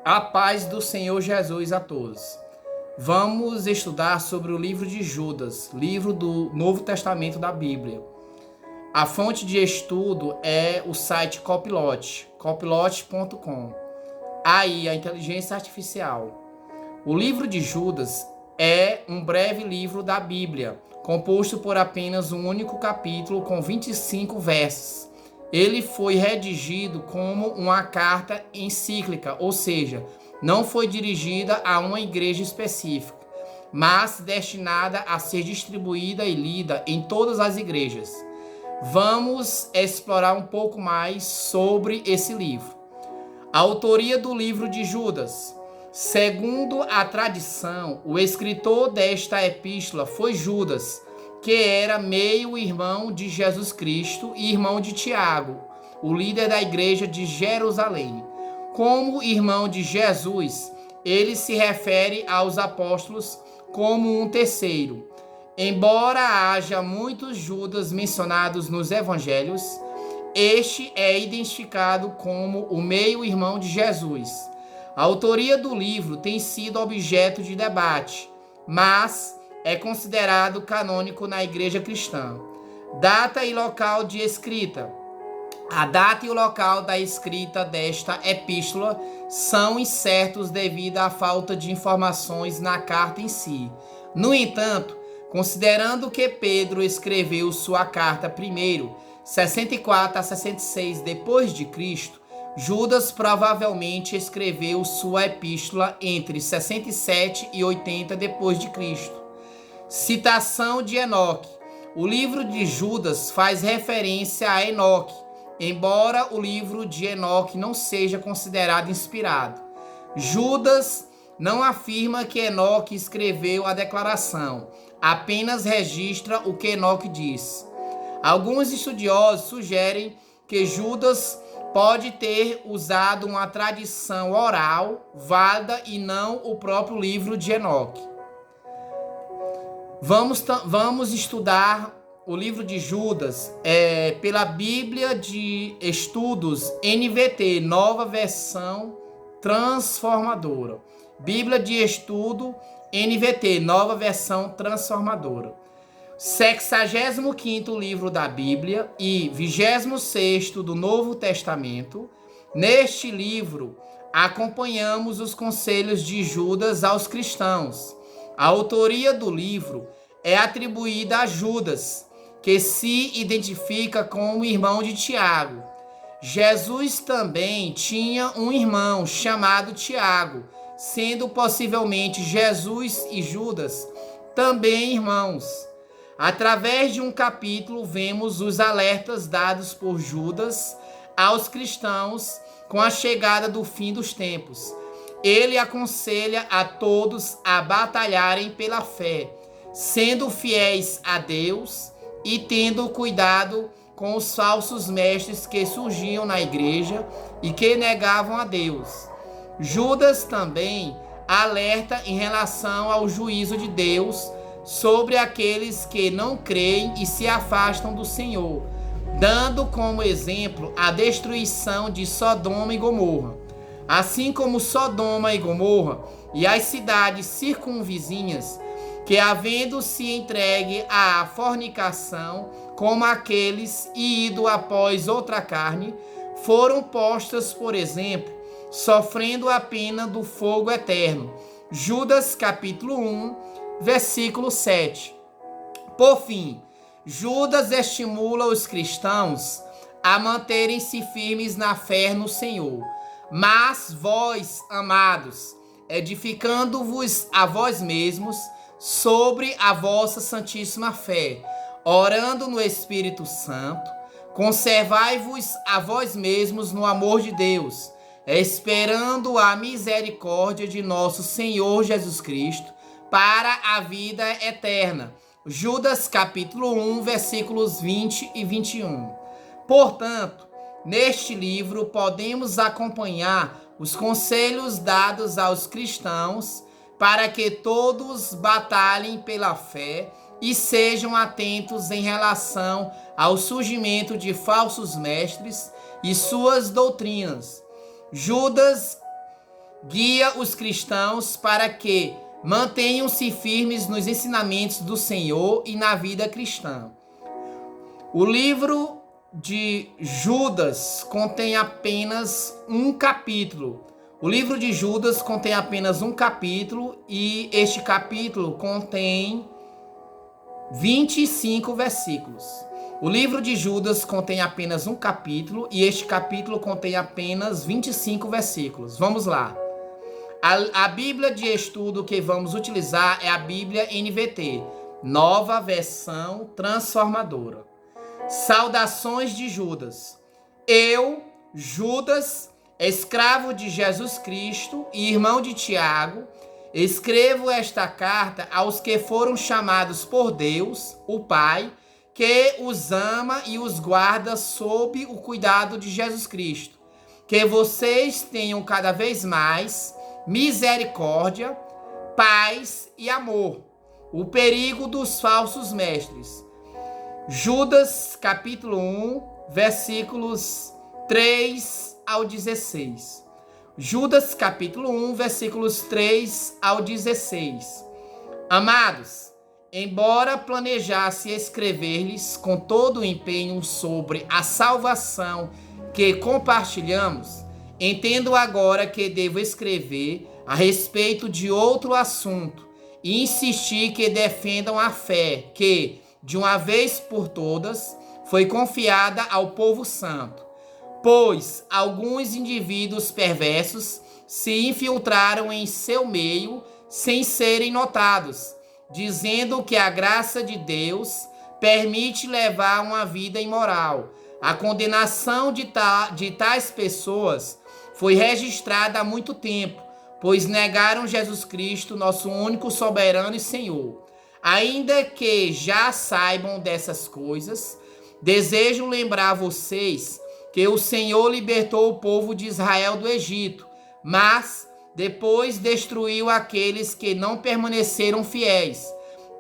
A paz do Senhor Jesus a todos. Vamos estudar sobre o livro de Judas, livro do Novo Testamento da Bíblia. A fonte de estudo é o site Copilot, copilot.com. Aí, a inteligência artificial. O livro de Judas é um breve livro da Bíblia, composto por apenas um único capítulo com 25 versos. Ele foi redigido como uma carta encíclica, ou seja, não foi dirigida a uma igreja específica, mas destinada a ser distribuída e lida em todas as igrejas. Vamos explorar um pouco mais sobre esse livro. A autoria do livro de Judas. Segundo a tradição, o escritor desta epístola foi Judas, que era meio-irmão de Jesus Cristo e irmão de Tiago, o líder da igreja de Jerusalém. Como irmão de Jesus, ele se refere aos apóstolos como um terceiro. Embora haja muitos Judas mencionados nos evangelhos, este é identificado como o meio-irmão de Jesus. A autoria do livro tem sido objeto de debate, mas é considerado canônico na igreja cristã. Data e local de escrita. A data e o local da escrita desta epístola são incertos devido à falta de informações na carta em si. No entanto, considerando que Pedro escreveu sua carta primeiro, 64 a 66 depois de Cristo, Judas provavelmente escreveu sua epístola entre 67 e 80 depois de Cristo. Citação de Enoque. O livro de Judas faz referência a Enoque, embora o livro de Enoque não seja considerado inspirado. Judas não afirma que Enoque escreveu a declaração, apenas registra o que Enoque diz. Alguns estudiosos sugerem que Judas pode ter usado uma tradição oral válida e não o próprio livro de Enoque. Vamos estudar o livro de Judas pela Bíblia de Estudos NVT, Nova Versão Transformadora. Bíblia de Estudo NVT, Nova Versão Transformadora. 65º livro da Bíblia e 26º do Novo Testamento. Neste livro, acompanhamos os conselhos de Judas aos cristãos. A autoria do livro é atribuída a Judas, que se identifica como irmão de Tiago. Jesus também tinha um irmão chamado Tiago, sendo possivelmente Jesus e Judas também irmãos. Através de um capítulo, vemos os alertas dados por Judas aos cristãos com a chegada do fim dos tempos. Ele aconselha a todos a batalharem pela fé, sendo fiéis a Deus e tendo cuidado com os falsos mestres que surgiam na igreja e que negavam a Deus. Judas também alerta em relação ao juízo de Deus sobre aqueles que não creem e se afastam do Senhor, dando como exemplo a destruição de Sodoma e Gomorra. Assim como Sodoma e Gomorra e as cidades circunvizinhas, que havendo-se entregue à fornicação, como aqueles e ido após outra carne, foram postas, por exemplo, sofrendo a pena do fogo eterno. Judas capítulo 1, versículo 7. Por fim, Judas estimula os cristãos a manterem-se firmes na fé no Senhor. Mas vós, amados, edificando-vos a vós mesmos sobre a vossa santíssima fé, orando no Espírito Santo, conservai-vos a vós mesmos no amor de Deus, esperando a misericórdia de nosso Senhor Jesus Cristo para a vida eterna. Judas capítulo 1, versículos 20 e 21. Portanto, neste livro podemos acompanhar os conselhos dados aos cristãos para que todos batalhem pela fé e sejam atentos em relação ao surgimento de falsos mestres e suas doutrinas. Judas guia os cristãos para que mantenham-se firmes nos ensinamentos do Senhor e na vida cristã. O livro de Judas contém apenas um capítulo. O livro de Judas contém apenas um capítulo e este capítulo contém 25 versículos. O livro de Judas contém apenas um capítulo e este capítulo contém apenas 25 versículos. Vamos lá. A Bíblia de estudo que vamos utilizar é a Bíblia NVT, Nova Versão Transformadora. Saudações de Judas. Eu, Judas, escravo de Jesus Cristo e irmão de Tiago, escrevo esta carta aos que foram chamados por Deus, o Pai, que os ama e os guarda sob o cuidado de Jesus Cristo. Que vocês tenham cada vez mais misericórdia, paz e amor. O perigo dos falsos mestres. Judas, capítulo 1, versículos 3 ao 16. Judas, capítulo 1, versículos 3 ao 16. Amados, embora planejasse escrever-lhes com todo o empenho sobre a salvação que compartilhamos, entendo agora que devo escrever a respeito de outro assunto e insistir que defendam a fé que, de uma vez por todas, foi confiada ao povo santo. Pois alguns indivíduos perversos se infiltraram em seu meio sem serem notados, dizendo que a graça de Deus permite levar uma vida imoral. A condenação de tais pessoas foi registrada há muito tempo, pois negaram Jesus Cristo, nosso único soberano e Senhor. Ainda que já saibam dessas coisas, desejo lembrar vocês que o Senhor libertou o povo de Israel do Egito, mas depois destruiu aqueles que não permaneceram fiéis.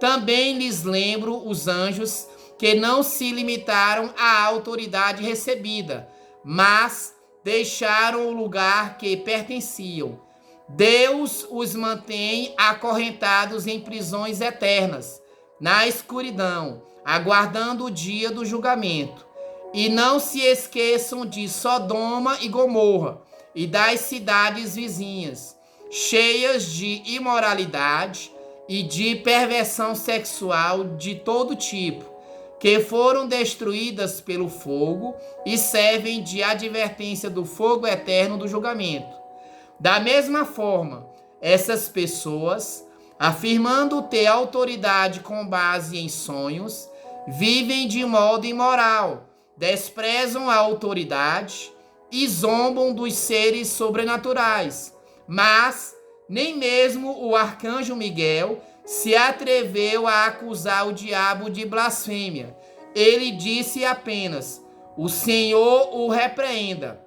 Também lhes lembro os anjos que não se limitaram à autoridade recebida, mas deixaram o lugar que pertenciam. Deus os mantém acorrentados em prisões eternas, na escuridão, aguardando o dia do julgamento. E não se esqueçam de Sodoma e Gomorra e das cidades vizinhas, cheias de imoralidade e de perversão sexual de todo tipo, que foram destruídas pelo fogo e servem de advertência do fogo eterno do julgamento. Da mesma forma, essas pessoas, afirmando ter autoridade com base em sonhos, vivem de modo imoral, desprezam a autoridade e zombam dos seres sobrenaturais. Mas nem mesmo o arcanjo Miguel se atreveu a acusar o diabo de blasfêmia. Ele disse apenas: "O Senhor o repreenda".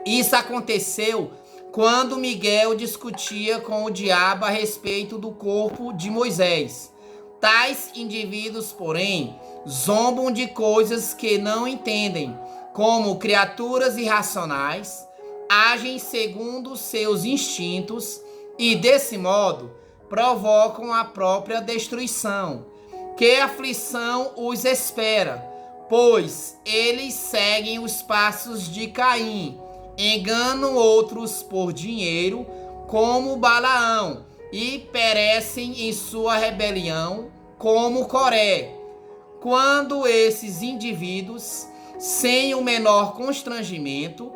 Isso aconteceu quando Miguel discutia com o diabo a respeito do corpo de Moisés. Tais indivíduos, porém, zombam de coisas que não entendem, como criaturas irracionais, agem segundo seus instintos e, desse modo, provocam a própria destruição. Que aflição os espera, pois eles seguem os passos de Caim, enganam outros por dinheiro, como Balaão, e perecem em sua rebelião, como Coré. Quando esses indivíduos, sem o menor constrangimento,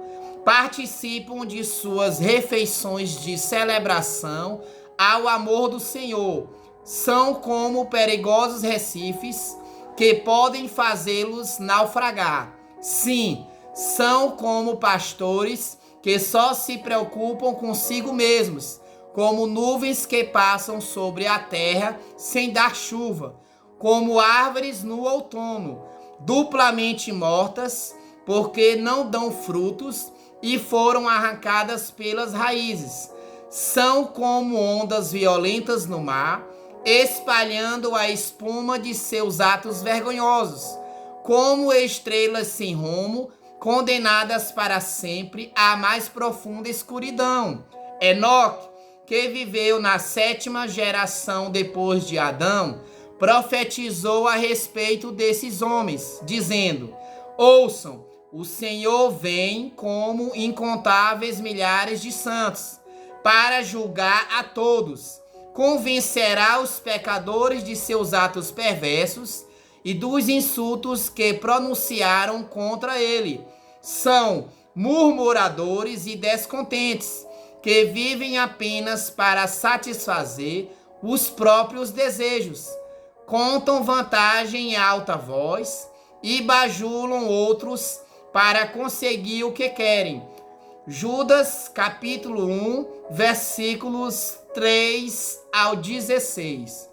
participam de suas refeições de celebração ao amor do Senhor, são como perigosos recifes que podem fazê-los naufragar. Sim, são como pastores que só se preocupam consigo mesmos, como nuvens que passam sobre a terra sem dar chuva, como árvores no outono, duplamente mortas, porque não dão frutos e foram arrancadas pelas raízes. São como ondas violentas no mar, espalhando a espuma de seus atos vergonhosos, como estrelas sem rumo, condenadas para sempre à mais profunda escuridão. Enoque, que viveu na 7ª geração depois de Adão, profetizou a respeito desses homens, dizendo: ouçam, o Senhor vem como incontáveis milhares de santos, para julgar a todos. Convencerá os pecadores de seus atos perversos e dos insultos que pronunciaram contra ele. São murmuradores e descontentes, que vivem apenas para satisfazer os próprios desejos. Contam vantagem em alta voz e bajulam outros para conseguir o que querem. Judas, capítulo 1, versículos 3 ao 16.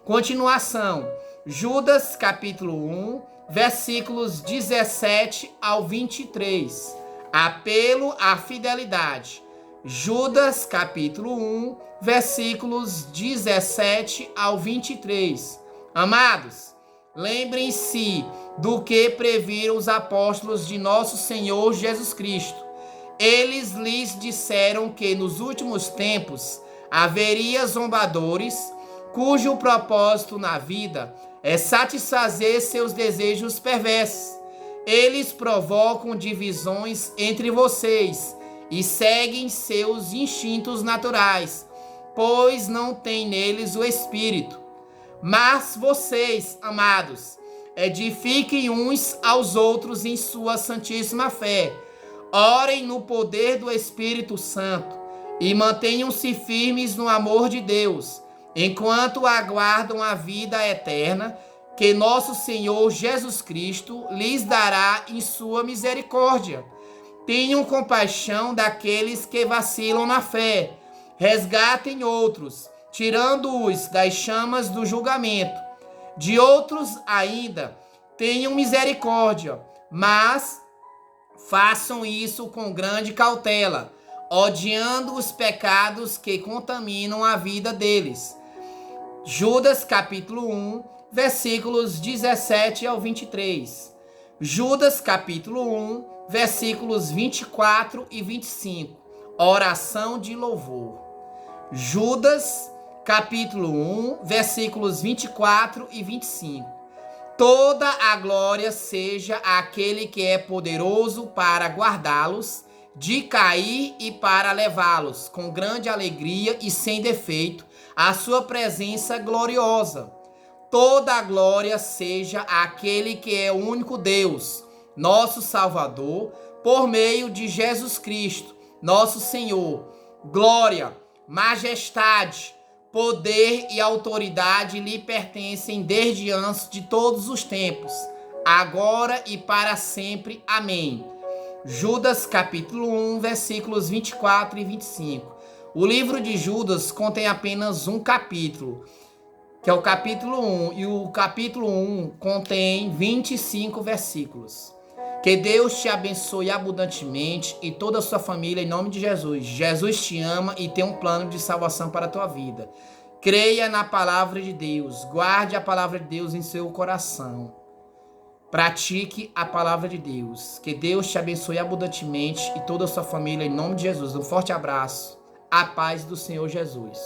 Continuação. Judas, capítulo 1, versículos 17 ao 23. Apelo à fidelidade. Judas, capítulo 1, versículos 17 ao 23. Amados, lembrem-se do que previram os apóstolos de nosso Senhor Jesus Cristo. Eles lhes disseram que nos últimos tempos haveria zombadores, cujo propósito na vida é satisfazer seus desejos perversos. Eles provocam divisões entre vocês e seguem seus instintos naturais, pois não tem neles o Espírito. Mas vocês, amados, edifiquem uns aos outros em sua santíssima fé. Orem no poder do Espírito Santo e mantenham-se firmes no amor de Deus, enquanto aguardam a vida eterna que nosso Senhor Jesus Cristo lhes dará em sua misericórdia. Tenham compaixão daqueles que vacilam na fé. Resgatem outros, tirando-os das chamas do julgamento. De outros ainda, tenham misericórdia, mas façam isso com grande cautela, odiando os pecados que contaminam a vida deles. Judas, capítulo 1, versículos 17 ao 23. Judas, capítulo 1, versículos 24 e 25. Oração de louvor. Judas, capítulo 1, versículos 24 e 25. Toda a glória seja àquele que é poderoso para guardá-los de cair e para levá-los com grande alegria e sem defeito à sua presença gloriosa. Toda a glória seja àquele que é o único Deus, nosso Salvador, por meio de Jesus Cristo, nosso Senhor. Glória, majestade, poder e autoridade lhe pertencem desde antes de todos os tempos, agora e para sempre. Amém. Judas, capítulo 1, versículos 24 e 25. O livro de Judas contém apenas um capítulo, que é o capítulo 1, e o capítulo 1 contém 25 versículos. Que Deus te abençoe abundantemente e toda a sua família em nome de Jesus. Jesus te ama e tem um plano de salvação para a tua vida. Creia na palavra de Deus, guarde a palavra de Deus em seu coração. Pratique a palavra de Deus. Que Deus te abençoe abundantemente e toda a sua família em nome de Jesus. Um forte abraço. A paz do Senhor Jesus.